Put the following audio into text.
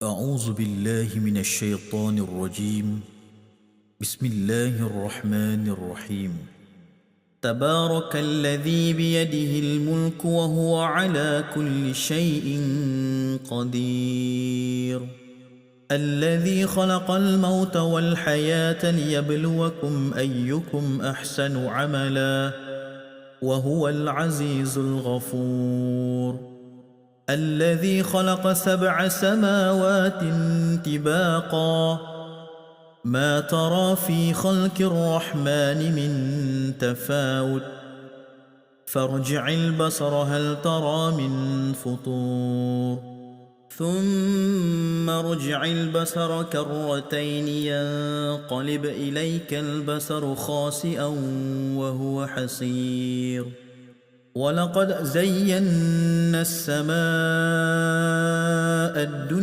أعوذ بالله من الشيطان الرجيم. بسم الله الرحمن الرحيم. تبارك الذي بيده الملك وهو على كل شيء قدير، الذي خلق الموت والحياة ليبلوكم أيكم أحسن عملا وهو العزيز الغفور، الذي خلق 7 سماوات طباقا ما ترى في خلق الرحمن من تفاوت فارجع البصر هل ترى من فطور ثم ارجع البصر كرتين ينقلب إليك البصر خاسئا وهو حسير، ولقد زينا السماء الدنيا